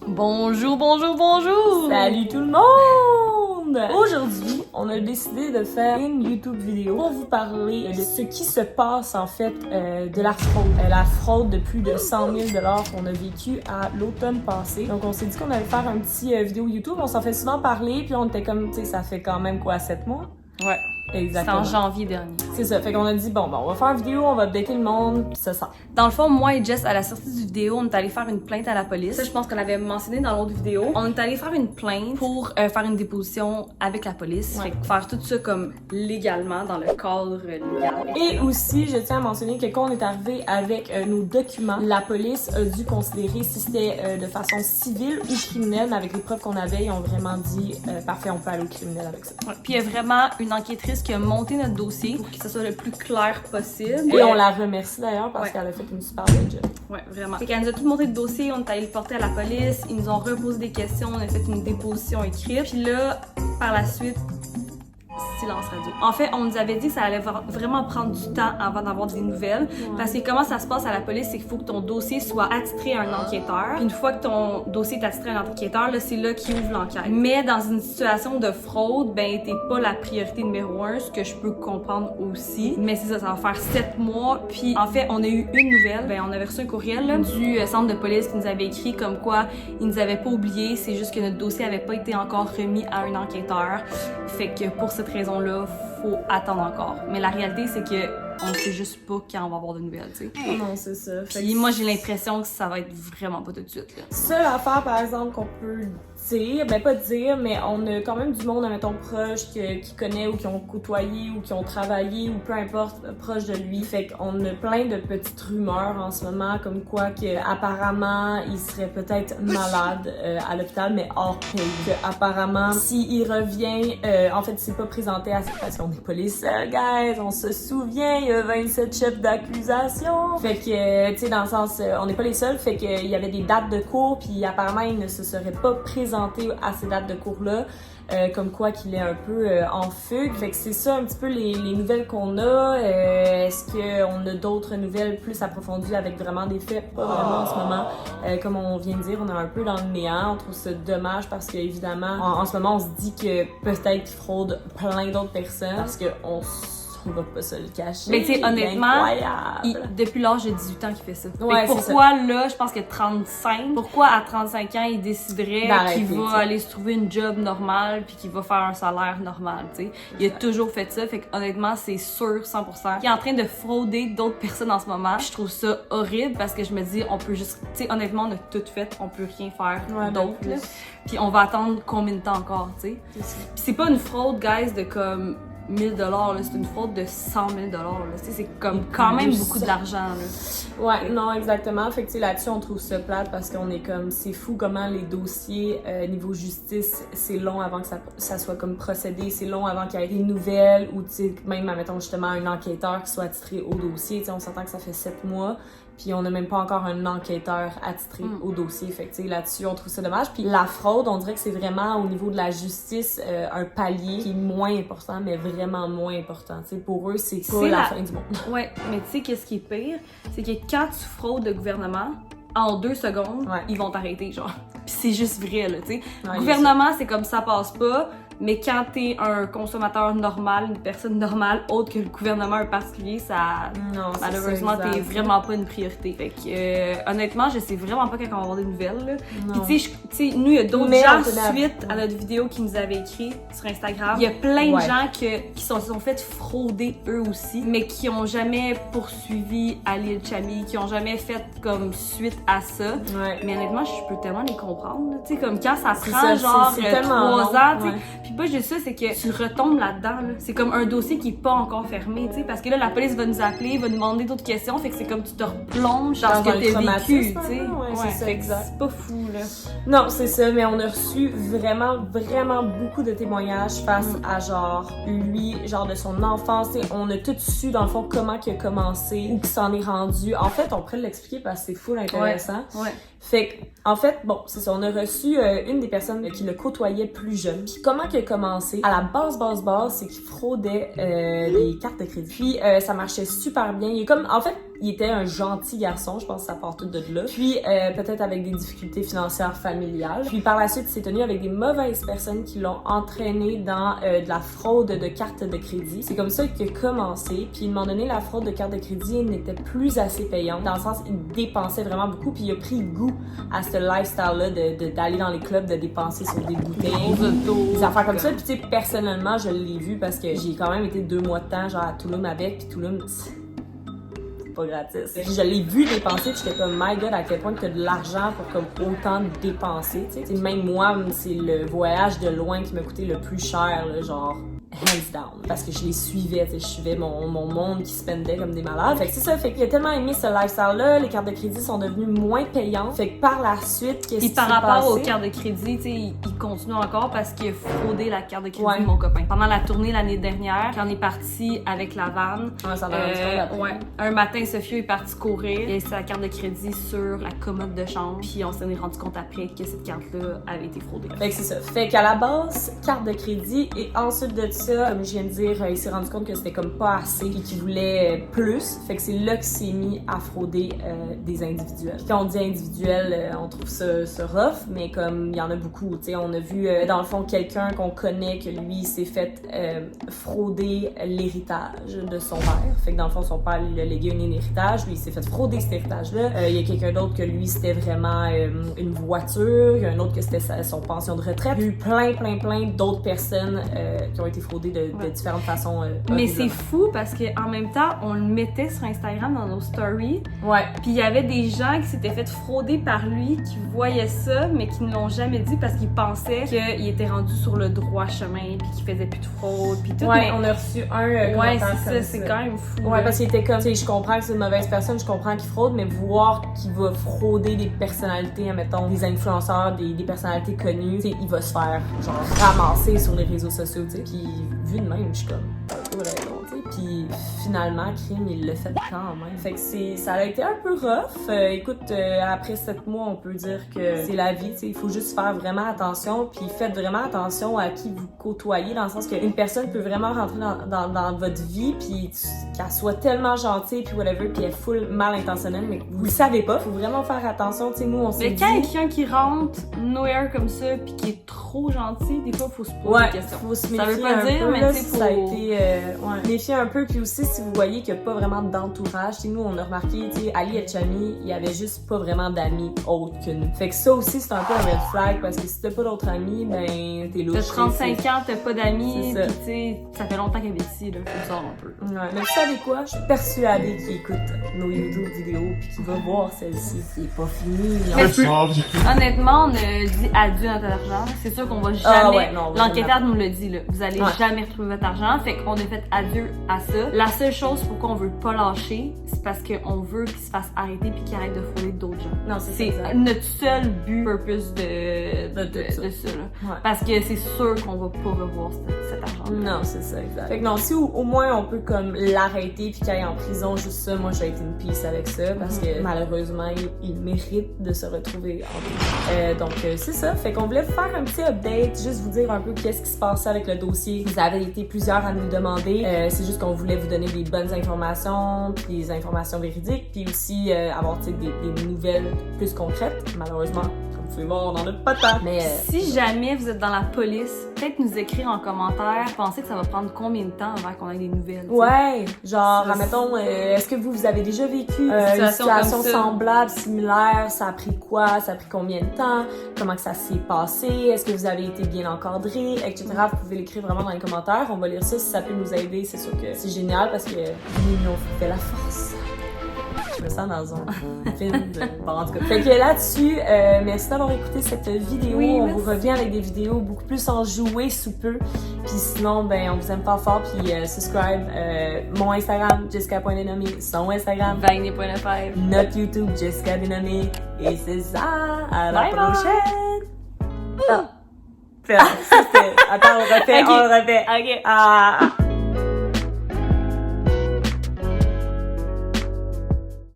Bonjour, bonjour, bonjour! Salut tout le monde! Aujourd'hui, on a décidé de faire une YouTube vidéo pour vous parler de ce qui se passe en fait de la fraude. La fraude de plus de 100 000 $ qu'on a vécu à l'automne passé. Donc on s'est dit qu'on allait faire un petit vidéo YouTube. On s'en fait souvent parler, puis on était comme, tu sais, ça fait quand même quoi, 7 mois? Ouais. Exactement. C'était en janvier dernier. C'est ça. Fait qu'on a dit, bon, on va faire une vidéo, on va updater le monde, pis ça sent. Dans le fond, moi et Jess, à la sortie du vidéo, on est allé faire une plainte à la police. Ça, je pense qu'on l'avait mentionné dans l'autre vidéo. On est allé faire une plainte pour faire une déposition avec la police. Ouais. Fait que faire tout ça comme légalement, dans le cadre légal. Et aussi, je tiens à mentionner que quand on est arrivé avec nos documents, la police a dû considérer si c'était de façon civile ou criminelle, mais avec les preuves qu'on avait, ils ont vraiment dit parfait, on peut aller au criminel avec ça. Ouais. Puis il y a vraiment une enquêtrice qui a monté notre dossier pour que ce soit le plus clair possible. Et on la remercie d'ailleurs parce Ouais. qu'elle a fait une super belle job. Ouais, vraiment. Fait qu'elle nous a tout monté le dossier, on est allé le porter à la police, ils nous ont reposé des questions, on a fait une déposition écrite. Puis là, par la suite, silence radio. En fait, on nous avait dit que ça allait vraiment prendre du temps avant d'avoir des nouvelles. Parce que comment ça se passe à la police, c'est qu'il faut que ton dossier soit attitré à un enquêteur. Puis une fois que ton dossier est attitré à un enquêteur, là, c'est là qu'il ouvre l'enquête. Mais dans une situation de fraude, ben, t'es pas la priorité numéro 1, ce que je peux comprendre aussi. Mais c'est ça, ça va faire 7 mois. Puis en fait, on a eu une nouvelle. Ben, on avait reçu un courriel là, du centre de police qui nous avait écrit comme quoi ils nous avaient pas oublié. C'est juste que notre dossier avait pas été encore remis à un enquêteur. Fait que pour cette raison-là, faut attendre encore. Mais la réalité, c'est que on ne sait juste pas quand on va avoir de nouvelles, tu sais. Non, c'est ça. Puis moi, j'ai l'impression que ça va être vraiment pas tout de suite, là. Seule affaire, par exemple, qu'on peut dire, ben pas dire, mais on a quand même du monde, admettons, proche, qui connaît ou qui ont côtoyé ou qui ont travaillé ou peu importe, proche de lui. Fait qu'on a plein de petites rumeurs en ce moment, comme quoi que apparemment il serait peut-être malade à l'hôpital, mais hors pays. Que, apparemment, s'il revient, en fait, il s'est pas présenté à cette parce qu'on n'est pas les seuls, guys. On se souvient, il y a 27 chefs d'accusation. Fait que, tu sais, dans le sens, on n'est pas les seuls, fait qu'il y avait des dates de cours, puis apparemment, il ne se serait pas présenté à ces dates de cours-là. Comme quoi qu'il est un peu en fugue. Fait que c'est ça un petit peu les nouvelles qu'on a. Est-ce qu'on a d'autres nouvelles plus approfondies avec vraiment des faits? Pas vraiment en ce moment. Comme on vient de dire, on est un peu dans le néant. On trouve ça dommage parce qu'évidemment, en ce moment, on se dit que peut-être qu'ils fraudent plein d'autres personnes parce qu'on on va pas se le cacher. Mais tu sais, honnêtement, incroyable. depuis l'âge de 18 ans qu'il fait ça. Ouais, pourquoi là, je pense que 35, pourquoi à 35 ans, il déciderait qu'il va aller se trouver une job normale puis qu'il va faire un salaire normal, tu sais. Il a toujours fait ça, fait que honnêtement, c'est sûr 100% qu'il est en train de frauder d'autres personnes en ce moment. Puis je trouve ça horrible parce que je me dis, on peut juste, tu sais, honnêtement, on a tout fait, on peut rien faire d'autre, là. Puis on va attendre combien de temps encore, tu sais. Puis c'est pas une fraude, guys, de comme 1000 $, là, c'est une fraude de 100 000 $, là. C'est comme quand même beaucoup d'argent, là. Ouais, non, exactement. Fait que, tu sais, là-dessus, on trouve ça plate parce qu'on est comme, c'est fou comment les dossiers, niveau justice, c'est long avant que ça soit comme procédé, c'est long avant qu'il y ait des nouvelles ou, tu sais, même, admettons, justement, un enquêteur qui soit attitré au dossier. Tu sais, on s'entend que ça fait 7 mois. Puis on n'a même pas encore un enquêteur attitré au dossier. Fait que, tu sais, là-dessus, on trouve ça dommage. Puis la fraude, on dirait que c'est vraiment au niveau de la justice un palier qui est moins important, mais vraiment moins important. Tu sais, pour eux, c'est pas la fin du monde. Ouais, mais tu sais, qu'est-ce qui est pire? C'est que quand tu fraudes le gouvernement, en 2 secondes, ils vont t'arrêter, genre. Puis c'est juste vrai, là, tu sais. Le gouvernement, c'est comme ça passe pas. Mais quand t'es un consommateur normal, une personne normale, autre que le gouvernement en particulier, ça, non, malheureusement, t'es vraiment pas une priorité. Fait que, honnêtement, je sais vraiment pas quand on va avoir des nouvelles, là. Puis tu sais, nous, il y a d'autres gens, suite à notre vidéo, qui nous avaient écrit sur Instagram. Il y a plein de gens qui se sont fait frauder eux aussi, mais qui ont jamais poursuivi à l'île Chami, qui ont jamais fait comme suite à ça. Mais honnêtement, je peux tellement les comprendre, tu sais, comme quand ça prend genre 3 ans, tu sais. Puis pas juste ça, c'est que tu retombes là-dedans, là. C'est comme un dossier qui est pas encore fermé, tu sais, parce que là, la police va nous appeler, va nous demander d'autres questions, fait que c'est comme tu te replonges dans ce que t'as vécu, tu sais. Ouais, c'est ça, exact. C'est pas fou, là. Non, c'est ça, mais on a reçu vraiment beaucoup de témoignages face à genre lui, genre de son enfance, t'sais, on a tout su dans le fond comment il a commencé, où il s'en est rendu. En fait, on pourrait l'expliquer parce que c'est full intéressant. Fait que, en fait, bon, c'est ça, on a reçu une des personnes qui le côtoyait plus jeune. Puis comment qu'il a commencé? À la base, c'est qu'il fraudait des cartes de crédit. Puis ça marchait super bien. Il est comme, en fait, il était un gentil garçon, je pense que ça part tout de là. Puis peut-être avec des difficultés financières familiales. Puis par la suite, il s'est tenu avec des mauvaises personnes qui l'ont entraîné dans de la fraude de cartes de crédit. C'est comme ça qu'il a commencé. Puis à un moment donné, la fraude de cartes de crédit n'était plus assez payante. Dans le sens, il dépensait vraiment beaucoup. Puis il a pris goût à ce lifestyle-là d'aller dans les clubs, de dépenser sur des bouteilles, des affaires comme ça. Puis tu sais, personnellement, je l'ai vu parce que j'ai quand même été 2 mois de temps genre à Tulum avec. Puis Tulum, c'est pas gratis. Puis je l'ai vu dépenser. Puis j'étais comme, my God, à quel point tu as de l'argent pour comme autant dépenser. Tu sais, même moi, c'est le voyage de loin qui m'a coûté le plus cher, là, genre hands down. Parce que je les suivais, je suivais mon monde qui spendait comme des malades. Fait que c'est ça, fait qu'il a tellement aimé ce lifestyle-là, les cartes de crédit sont devenues moins payantes. Fait que par la suite, qu'est-ce qui s'est passé? Puis par rapport aux cartes de crédit, tu sais, il continue encore parce qu'il a fraudé la carte de crédit de mon copain. Pendant la tournée l'année dernière, quand on est parti avec la van, ça un matin, Sophia est partie courir et sa carte de crédit sur la commode de chambre. Puis on s'en est rendu compte après que cette carte-là avait été fraudée. Fait que c'est ça. Fait qu'à la base, carte de crédit et ensuite de ça, comme je viens de dire, il s'est rendu compte que c'était comme pas assez et qu'il voulait plus. Fait que c'est là qu'il s'est mis à frauder des individuels. Puis quand on dit individuel, on trouve ça rough, mais comme il y en a beaucoup, tu sais, on a vu dans le fond quelqu'un qu'on connaît que lui s'est fait frauder l'héritage de son père. Fait que dans le fond, son père lui a légué un héritage, lui il s'est fait frauder cet héritage-là. Il y a quelqu'un d'autre que lui c'était vraiment une voiture, il y a un autre que c'était son pension de retraite. Il y a eu plein d'autres personnes qui ont été fraudées de différentes façons. Mais c'est fou parce qu'en même temps, on le mettait sur Instagram dans nos stories. Ouais. Puis il y avait des gens qui s'étaient fait frauder par lui, qui voyaient ça, mais qui ne l'ont jamais dit parce qu'ils pensaient qu'il était rendu sur le droit chemin, puis qu'il faisait plus de fraude, puis tout. Ouais, mais on a reçu un commentaire c'est ça, c'est quand même fou. Ouais, parce qu'il était comme, tu sais, je comprends que c'est une mauvaise personne, je comprends qu'il fraude, mais voir qu'il va frauder des personnalités, admettons, des influenceurs, des personnalités connues, tu sais, il va se faire, genre, ramasser sur les réseaux sociaux, tu sais. Puis, vu de même, je suis comme, tu sais. Puis finalement, crime, il l'a fait quand même. Fait que ça a été un peu rough. Écoute, après 7 mois, on peut dire que c'est la vie, tu sais. Il faut juste faire vraiment attention. Puis faites vraiment attention à qui vous côtoyez, dans le sens qu'une personne peut vraiment rentrer dans votre vie, puis qu'elle soit tellement gentille, puis whatever, puis elle est full mal intentionnelle, mais vous le savez pas. Faut vraiment faire attention, tu sais. Nous, on s'est dit... Mais quand quelqu'un qui rentre nowhere comme ça, puis qui est trop gentil, des fois, faut se poser des questions. Faut se méfier. Ça veut pas dire, mais tu sais, ça a été méfier un peu. Puis aussi, si vous voyez qu'il n'y a pas vraiment d'entourage, nous, on a remarqué, tu sais, Ali et Chami, il y avait juste pas vraiment d'amis autres que nous. Fait que ça aussi, c'est un peu un red flag, parce que si t'as pas d'autres amis, ben, t'es louche. T'as 35 ans, t'as pas d'amis, pis tu sais, ça fait longtemps qu'elle est ici, là, faut le savoir un peu. Ouais, mais vous savez quoi? Je suis persuadée qu'il écoute nos YouTube vidéos pis qu'il va voir celle-ci. C'est pas fini. Honnêtement, on a dit adieu à notre argent. C'est sûr qu'on va jamais... L'enquêteur nous le dit, là. Vous allez jamais retrouver votre argent. Fait qu'on a fait adieu à ça. La seule chose pourquoi on veut pas lâcher, c'est parce qu'on veut qu'il se fasse arrêter puis qu'il arrête de frauder d'autres gens. Non, c'est notre seul but, purpose de ça, là. Ouais. Parce que c'est sûr qu'on va pas revoir cet argent. Non, c'est ça, exact. Fait que non, si au moins on peut comme l'arrêter puis qu'il aille en prison, juste ça, moi j'ai été une pisse avec ça parce que malheureusement, il mérite de se retrouver en prison. Donc c'est ça. Fait qu'on voulait faire un petit update, juste vous dire un peu qu'est-ce qui se passait avec le dossier. Vous avez été plusieurs à nous demander. C'est juste qu'on voulait vous donner des bonnes informations, puis des informations véridiques, puis aussi avoir des nouvelles plus concrètes. Malheureusement, comme vous pouvez voir, on en a pas tant. Mais si jamais vous êtes dans la police, peut-être nous écrire en commentaire, pensez que ça va prendre combien de temps avant qu'on ait des nouvelles. T'sais? Ouais, genre, admettons, est-ce que vous avez déjà vécu une situation semblable, similaire? Ça a pris quoi? Ça a pris combien de temps? Comment que ça s'est passé? Est-ce que vous avez été bien encadré? Etc. Vous pouvez l'écrire vraiment dans les commentaires. On va lire ça si ça peut nous aider. C'est sûr que c'est génial parce que l'union fait la force. Je me sens dans un film de... Bon, en tout cas. Fait que là-dessus, merci d'avoir écouté cette vidéo. Oui, on vous revient avec des vidéos beaucoup plus enjouées sous peu. Puis sinon, ben, on vous aime pas fort. Puis subscribe. Mon Instagram, Jessica.Benami. Son Instagram, Vainé.fr. Notre YouTube, Jessica Benami. Et c'est ça. À la prochaine. Ah. Attends, on refait. Ok. Ah.